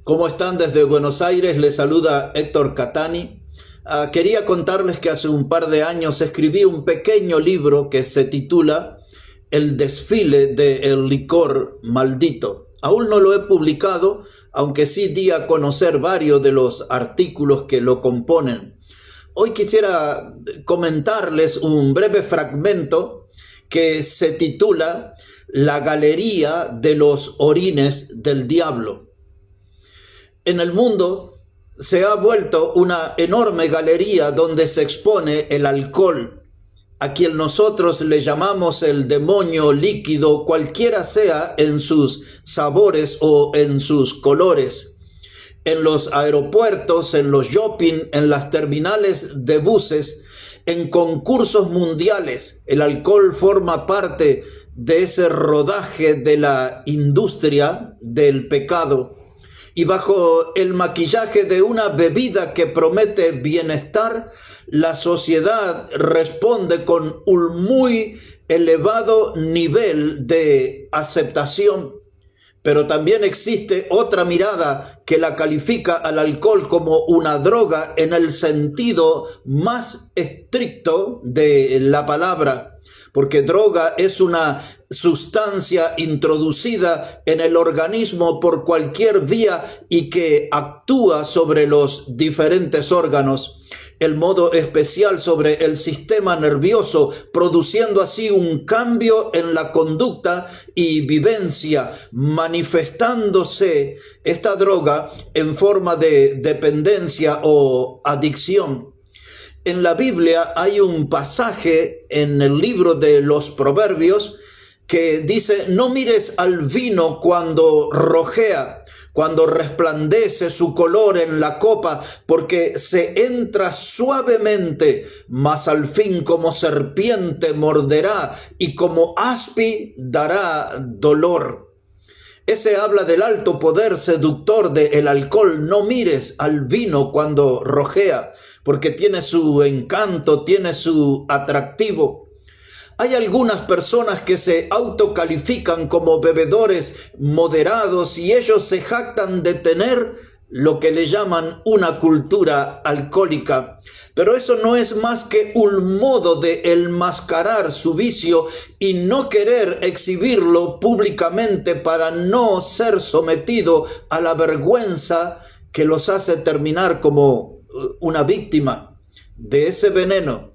¿Cómo están? Desde Buenos Aires les saluda Héctor Catani. Quería contarles que hace un par de años escribí un pequeño libro que se titula El desfile del licor maldito. Aún no lo he publicado, aunque sí di a conocer varios de los artículos que lo componen. Hoy quisiera comentarles un breve fragmento que se titula La galería de los orines del diablo. En el mundo se ha vuelto una enorme galería donde se expone el alcohol, a quien nosotros le llamamos el demonio líquido, cualquiera sea en sus sabores o en sus colores. En los aeropuertos, en los shopping, en las terminales de buses, en concursos mundiales, el alcohol forma parte de ese rodaje de la industria del pecado. Y bajo el maquillaje de una bebida que promete bienestar, la sociedad responde con un muy elevado nivel de aceptación. Pero también existe otra mirada que la califica al alcohol como una droga en el sentido más estricto de la palabra, porque droga es una sustancia introducida en el organismo por cualquier vía y que actúa sobre los diferentes órganos, el modo especial sobre el sistema nervioso, produciendo así un cambio en la conducta y vivencia, manifestándose esta droga en forma de dependencia o adicción. En la Biblia hay un pasaje en el libro de los Proverbios que dice: no mires al vino cuando rojea, cuando resplandece su color en la copa, porque se entra suavemente, mas al fin como serpiente morderá y como aspi dará dolor. Ese habla del alto poder seductor del alcohol. No mires al vino cuando rojea, porque tiene su encanto, tiene su atractivo. Hay algunas personas que se autocalifican como bebedores moderados y ellos se jactan de tener lo que le llaman una cultura alcohólica. Pero eso no es más que un modo de enmascarar su vicio y no querer exhibirlo públicamente para no ser sometido a la vergüenza que los hace terminar como una víctima de ese veneno,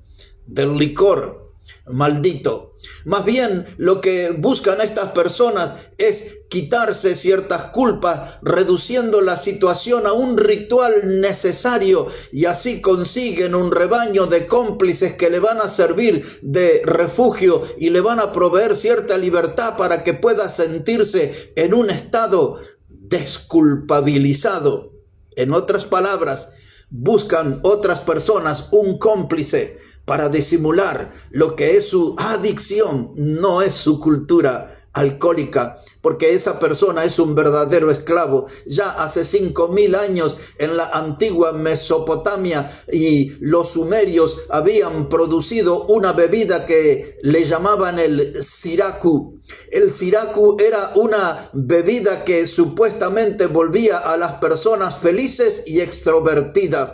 del licor maldito. Más bien lo que buscan estas personas es quitarse ciertas culpas, reduciendo la situación a un ritual necesario, y así consiguen un rebaño de cómplices que le van a servir de refugio y le van a proveer cierta libertad para que pueda sentirse en un estado desculpabilizado. En otras palabras, buscan otras personas un cómplice para disimular lo que es su adicción, no es su cultura alcohólica, porque esa persona es un verdadero esclavo. Ya hace 5000 años en la antigua Mesopotamia y los sumerios habían producido una bebida que le llamaban el siraku. El siraku era una bebida que supuestamente volvía a las personas felices y extrovertidas.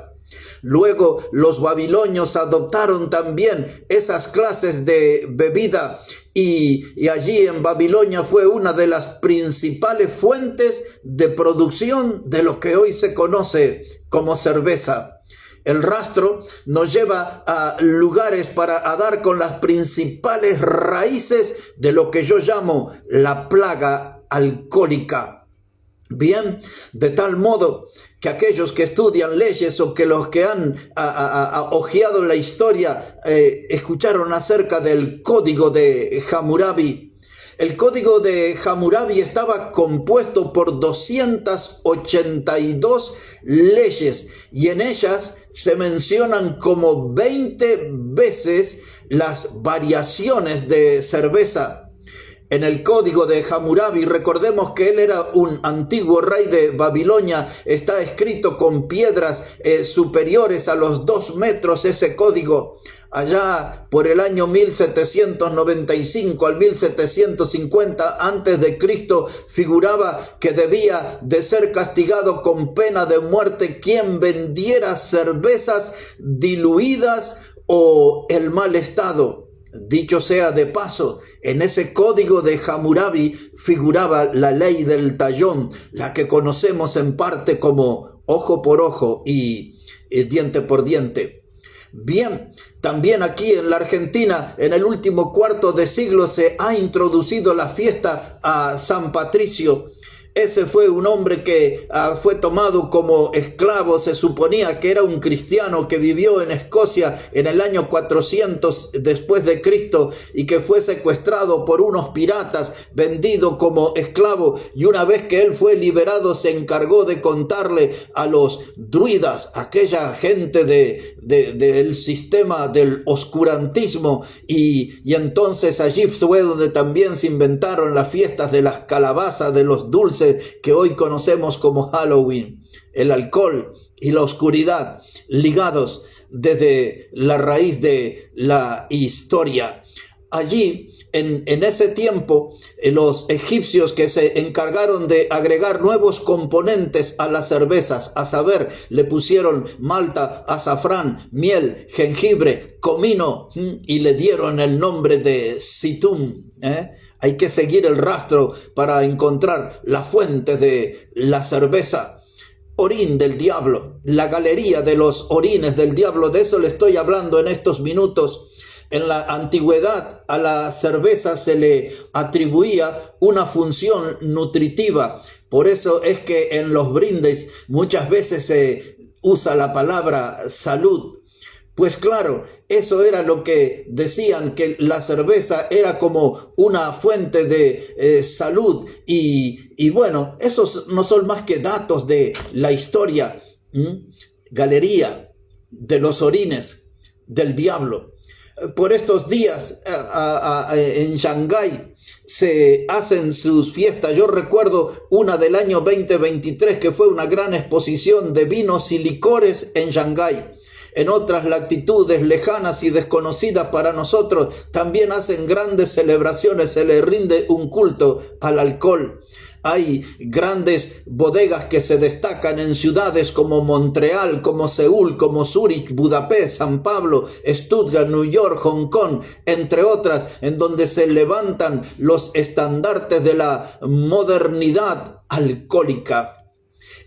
Luego los babilonios adoptaron también esas clases de bebida y allí en Babilonia fue una de las principales fuentes de producción de lo que hoy se conoce como cerveza. El rastro nos lleva a lugares para dar con las principales raíces de lo que yo llamo la plaga alcohólica. Bien, de tal modo que aquellos que estudian leyes o que los que han hojeado la historia escucharon acerca del Código de Hammurabi. El Código de Hammurabi estaba compuesto por 282 leyes y en ellas se mencionan como 20 veces las variaciones de cerveza. en el código de Hammurabi, recordemos que él era un antiguo rey de Babilonia, está escrito con piedras superiores a los 2 metros ese código. Allá por el año 1795 al 1750 antes de Cristo figuraba que debía de ser castigado con pena de muerte quien vendiera cervezas diluidas o el mal estado. Dicho sea de paso, en ese código de Hammurabi figuraba la ley del tallón, la que conocemos en parte como ojo por ojo y diente por diente. Bien, también aquí en la Argentina, en el último cuarto de siglo se ha introducido la fiesta a San Patricio. Ese fue un hombre que fue tomado como esclavo. Se suponía que era un cristiano que vivió en Escocia en el año 400 después de Cristo y que fue secuestrado por unos piratas, vendido como esclavo. Y una vez que él fue liberado, se encargó de contarle a los druidas, aquella gente del sistema del oscurantismo. Y entonces allí fue donde también se inventaron las fiestas de las calabazas, de los dulces, que hoy conocemos como Halloween. El alcohol y la oscuridad ligados desde la raíz de la historia. Allí, en ese tiempo, los egipcios que se encargaron de agregar nuevos componentes a las cervezas, a saber, le pusieron malta, azafrán, miel, jengibre, comino y le dieron el nombre de Situm. Hay que seguir el rastro para encontrar la fuente de la cerveza. Orín del diablo, la galería de los orines del diablo, de eso le estoy hablando en estos minutos. En la antigüedad a la cerveza se le atribuía una función nutritiva. Por eso es que en los brindes muchas veces se usa la palabra salud. Pues claro, eso era lo que decían, que la cerveza era como una fuente de salud. Y bueno, esos no son más que datos de la historia. Galería de los orines del diablo. Por estos días en Shanghái se hacen sus fiestas. Yo recuerdo una del año 2023 que fue una gran exposición de vinos y licores en Shanghái. En otras latitudes lejanas y desconocidas para nosotros también hacen grandes celebraciones, se le rinde un culto al alcohol. Hay grandes bodegas que se destacan en ciudades como Montreal, como Seúl, como Zúrich, Budapest, San Pablo, Stuttgart, New York, Hong Kong, entre otras, en donde se levantan los estandartes de la modernidad alcohólica.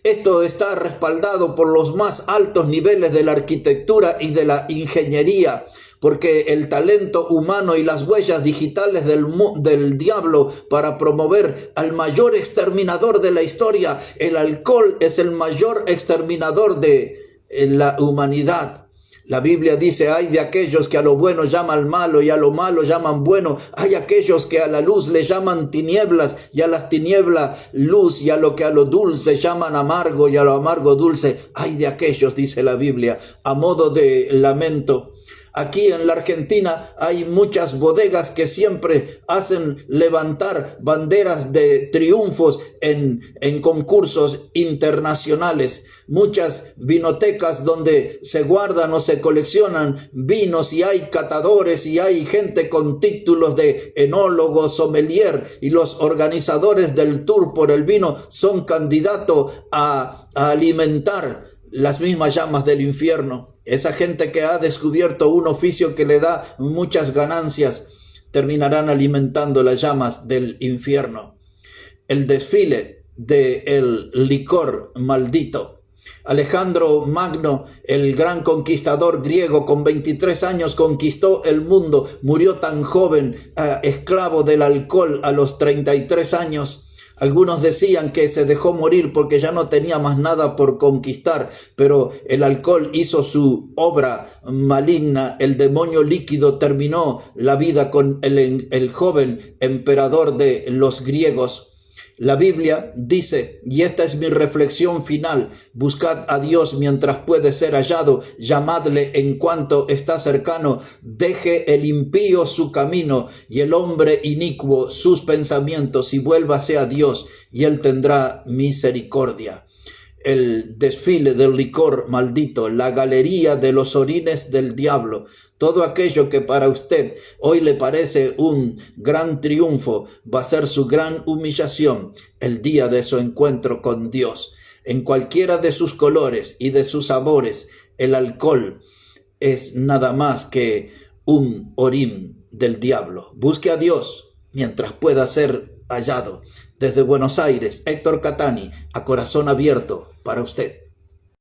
Esto está respaldado por los más altos niveles de la arquitectura y de la ingeniería, porque el talento humano y las huellas digitales del diablo para promover al mayor exterminador de la historia, el alcohol es el mayor exterminador de la humanidad. La Biblia dice, hay de aquellos que a lo bueno llaman malo y a lo malo llaman bueno. Hay aquellos que a la luz le llaman tinieblas y a las tinieblas luz, y a lo dulce llaman amargo y a lo amargo dulce. Hay de aquellos, dice la Biblia, a modo de lamento. Aquí en la Argentina hay muchas bodegas que siempre hacen levantar banderas de triunfos en concursos internacionales. Muchas vinotecas donde se guardan o se coleccionan vinos y hay catadores y hay gente con títulos de enólogo, sommelier, y los organizadores del tour por el vino son candidatos a alimentar las mismas llamas del infierno. Esa gente que ha descubierto un oficio que le da muchas ganancias terminarán alimentando las llamas del infierno. El desfile del licor maldito. Alejandro Magno, el gran conquistador griego, con 23 años conquistó el mundo, murió tan joven, esclavo del alcohol a los 33 años. Algunos decían que se dejó morir porque ya no tenía más nada por conquistar, pero el alcohol hizo su obra maligna. El demonio líquido terminó la vida con el joven emperador de los griegos. La Biblia dice, y esta es mi reflexión final: buscad a Dios mientras puede ser hallado, llamadle en cuanto está cercano. Deje el impío su camino y el hombre inicuo sus pensamientos, y vuélvase a Dios, y él tendrá misericordia. El desfile del licor maldito, la galería de los orines del diablo, todo aquello que para usted hoy le parece un gran triunfo, va a ser su gran humillación el día de su encuentro con Dios. En cualquiera de sus colores y de sus sabores, el alcohol es nada más que un orín del diablo. Busque a Dios mientras pueda ser hallado. Desde Buenos Aires, Héctor Catani, a corazón abierto para usted.